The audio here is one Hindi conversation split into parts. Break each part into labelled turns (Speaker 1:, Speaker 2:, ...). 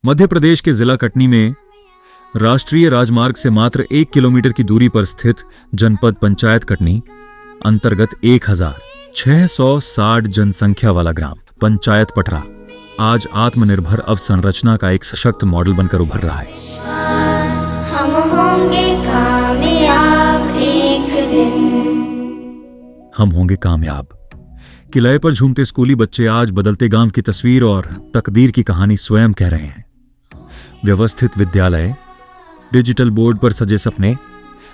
Speaker 1: मध्य प्रदेश के जिला कटनी में राष्ट्रीय राजमार्ग से मात्र 1 किलोमीटर की दूरी पर स्थित जनपद पंचायत कटनी अंतर्गत 1660 जनसंख्या वाला ग्राम पंचायत पटरा आज आत्मनिर्भर अवसंरचना का एक सशक्त मॉडल बनकर उभर रहा है।
Speaker 2: हम होंगे कामयाब एक दिन।
Speaker 1: हम होंगे कामयाब। किले पर झूमते स्कूली बच्चे आज बदलते गांव की तस्वीर और तकदीर की कहानी स्वयं कह रहे हैं। व्यवस्थित विद्यालय, डिजिटल बोर्ड पर सजे सपने,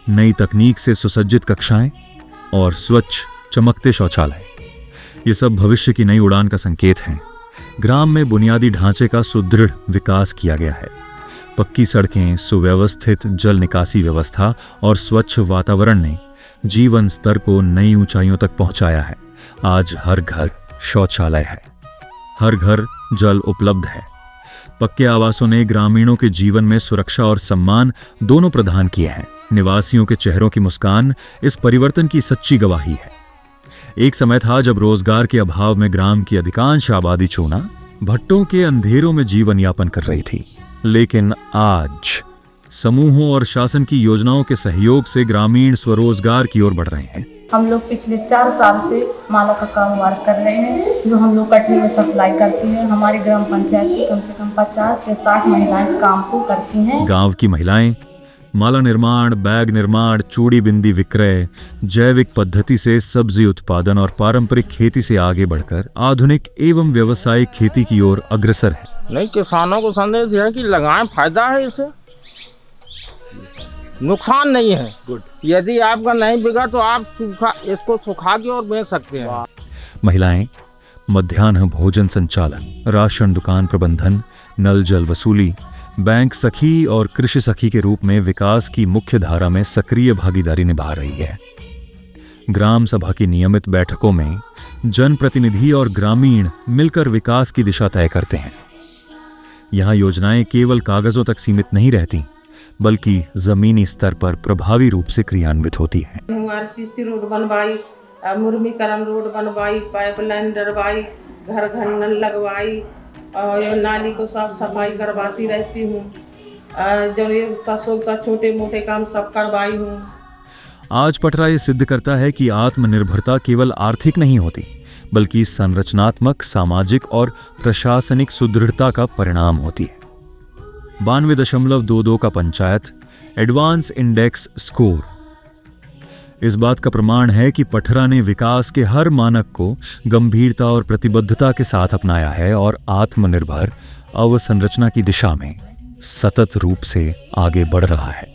Speaker 1: नई तकनीक से सुसज्जित कक्षाएं और स्वच्छ चमकते शौचालय, ये सब भविष्य की नई उड़ान का संकेत हैं। ग्राम में बुनियादी ढांचे का सुदृढ़ विकास किया गया है। पक्की सड़कें, सुव्यवस्थित जल निकासी व्यवस्था और स्वच्छ वातावरण ने जीवन स्तर को नई ऊंचाइयों तक पहुंचाया है। आज हर घर शौचालय है, हर घर जल उपलब्ध है। पक्के आवासों ने ग्रामीणों के जीवन में सुरक्षा और सम्मान दोनों प्रदान किए हैं। निवासियों के चेहरों की मुस्कान इस परिवर्तन की सच्ची गवाही है। एक समय था जब रोजगार के अभाव में ग्राम की अधिकांश आबादी चूना भट्टों के अंधेरों में जीवन यापन कर रही थी, लेकिन आज समूहों और शासन की योजनाओं के सहयोग से ग्रामीण स्वरोजगार की ओर बढ़ रहे हैं।
Speaker 3: हम लोग पिछले 4 साल से माला का कारोबार कर रहे हैं, जो हम लोग कटनी में सप्लाई करती हैं। हमारे ग्राम पंचायत की कम से कम 50 से 60 महिलाएं इस काम को करती हैं।
Speaker 1: गांव की महिलाएं माला निर्माण, बैग निर्माण, चूड़ी बिंदी विक्रय, जैविक पद्धति से सब्जी उत्पादन और पारंपरिक खेती से आगे बढ़कर आधुनिक एवं व्यावसायिक खेती की ओर अग्रसर है।
Speaker 4: नहीं, किसानों को संदेश है कि लगाएं, फायदा है, इससे नुकसान नहीं है। यदि आपका नहीं बिका तो आप इसको सुखा के और बेच सकते हैं।
Speaker 1: महिलाएं मध्याह्न भोजन संचालन, राशन दुकान प्रबंधन, नल जल वसूली, बैंक सखी और कृषि सखी के रूप में विकास की मुख्य धारा में सक्रिय भागीदारी निभा रही है। ग्राम सभा की नियमित बैठकों में जनप्रतिनिधि और ग्रामीण मिलकर विकास की दिशा तय करते हैं। यहाँ योजनाएं केवल कागजों तक सीमित नहीं रहती, बल्कि जमीनी स्तर पर प्रभावी रूप से क्रियान्वित होती है।
Speaker 3: RCC रोड बनवाई, मुर्मीकरण रोड बनवाई, पाइपलाइन डरवाई, घर घर नल लगवाई और नाली को साफ सफाई करवाती रहती हूँ। जो ये छोटे मोटे काम सब करवाई हूँ।
Speaker 1: आज पटरा ये सिद्ध करता है कि आत्मनिर्भरता केवल आर्थिक नहीं होती, बल्कि संरचनात्मक, सामाजिक और प्रशासनिक सुदृढ़ता का परिणाम होती है। 92.22 का पंचायत एडवांस इंडेक्स स्कोर इस बात का प्रमाण है कि पटरा ने विकास के हर मानक को गंभीरता और प्रतिबद्धता के साथ अपनाया है और आत्मनिर्भर अवसंरचना की दिशा में सतत रूप से आगे बढ़ रहा है।